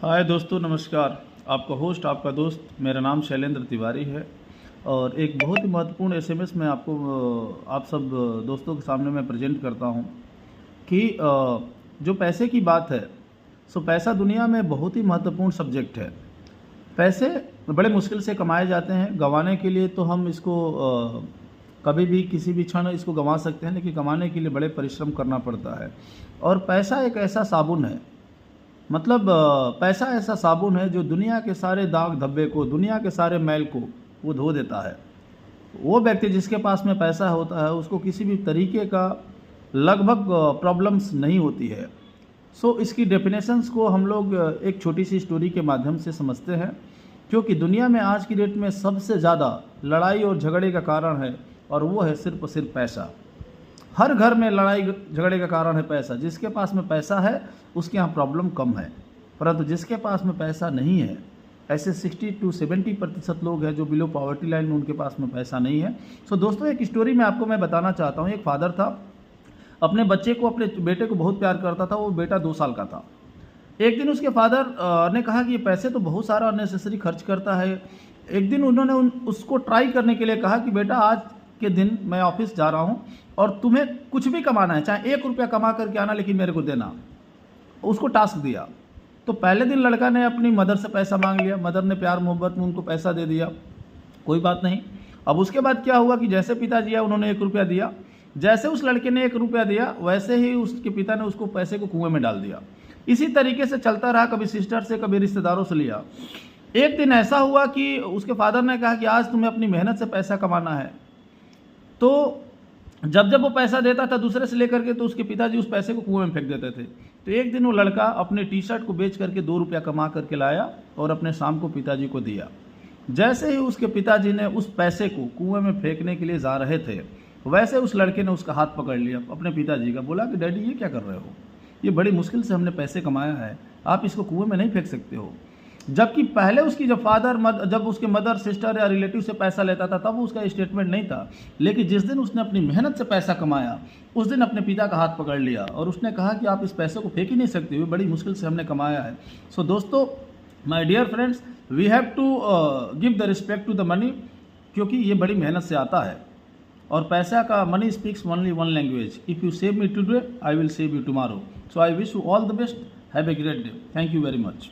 हाय दोस्तों, नमस्कार। आपका होस्ट, आपका दोस्त, मेरा नाम शैलेंद्र तिवारी है। और एक बहुत ही महत्वपूर्ण एसएमएस मैं आपको आप सब दोस्तों के सामने मैं प्रेजेंट करता हूं कि जो पैसे की बात है, सो पैसा दुनिया में बहुत ही महत्वपूर्ण सब्जेक्ट है। पैसे बड़े मुश्किल से कमाए जाते हैं। गंवाने के लिए तो हम इसको कभी भी किसी भी क्षण इसको गंवा सकते हैं, लेकिन कमाने के लिए बड़े परिश्रम करना पड़ता है। और पैसा एक ऐसा साबुन है, मतलब पैसा ऐसा साबुन है जो दुनिया के सारे दाग धब्बे को, दुनिया के सारे मैल को वो धो देता है। वो व्यक्ति जिसके पास में पैसा होता है उसको किसी भी तरीके का लगभग प्रॉब्लम्स नहीं होती है। सो इसकी डेफिनेशंस को हम लोग एक छोटी सी स्टोरी के माध्यम से समझते हैं, क्योंकि दुनिया में आज की डेट में सबसे ज़्यादा लड़ाई और झगड़े का कारण है, और वो है सिर्फ और सिर्फ पैसा। हर घर में लड़ाई झगड़े का कारण है पैसा। जिसके पास में पैसा है उसके यहाँ प्रॉब्लम कम है, परंतु जिसके पास में पैसा नहीं है, ऐसे 60 to 70% लोग हैं जो बिलो पॉवर्टी लाइन में, उनके पास में पैसा नहीं है। सो दोस्तों, एक स्टोरी मैं आपको बताना चाहता हूँ। एक फादर था, अपने बच्चे को, अपने बेटे को बहुत प्यार करता था। वो बेटा 2 साल का था। एक दिन उसके फादर ने कहा कि ये पैसे तो बहुत सारा अननेसेसरी खर्च करता है। एक दिन उन्होंने उसको ट्राई करने के लिए कहा कि बेटा, आज के दिन मैं ऑफिस जा रहा हूँ और तुम्हें कुछ भी कमाना है, चाहे 1 रुपया कमा करके आना, लेकिन मेरे को देना। उसको टास्क दिया। तो पहले दिन लड़का ने अपनी मदर से पैसा मांग लिया। मदर ने प्यार मोहब्बत में उनको पैसा दे दिया, कोई बात नहीं। अब उसके बाद क्या हुआ कि जैसे पिताजी आए, उन्होंने 1 रुपया दिया। जैसे उस लड़के ने 1 रुपया दिया, वैसे ही उसके पिता ने उसको पैसे को कुएं में डाल दिया। इसी तरीके से चलता रहा, कभी सिस्टर से, कभी रिश्तेदारों से लिया। एक दिन ऐसा हुआ कि उसके फादर ने कहा कि आज तुम्हें अपनी मेहनत से पैसा कमाना है। तो जब वो पैसा देता था दूसरे से लेकर के, तो उसके पिताजी उस पैसे को कुएं में फेंक देते थे। तो एक दिन वो लड़का अपने टी शर्ट को बेच करके 2 रुपया कमा करके लाया और अपने शाम को पिताजी को दिया। जैसे ही उसके पिताजी ने उस पैसे को कुएं में फेंकने के लिए जा रहे थे, वैसे उस लड़के ने उसका हाथ पकड़ लिया अपने पिताजी का। बोला कि डैडी, ये क्या कर रहे हो? ये बड़ी मुश्किल से हमने पैसे कमाया है, आप इसको कुएं में नहीं फेंक सकते हो। जबकि पहले उसकी जब उसके मदर, सिस्टर या रिलेटिव से पैसा लेता था, तब उसका स्टेटमेंट नहीं था। लेकिन जिस दिन उसने अपनी मेहनत से पैसा कमाया, उस दिन अपने पिता का हाथ पकड़ लिया और उसने कहा कि आप इस पैसे को फेंक ही नहीं सकते हो, बड़ी मुश्किल से हमने कमाया है। सो दोस्तों, my dear friends, we have to give the respect to the money, क्योंकि ये बड़ी मेहनत से आता है। और पैसा का, money speaks only one language, if you save me today, I will save you tomorrow. So I wish you all the best, have a great day. Thank you very much.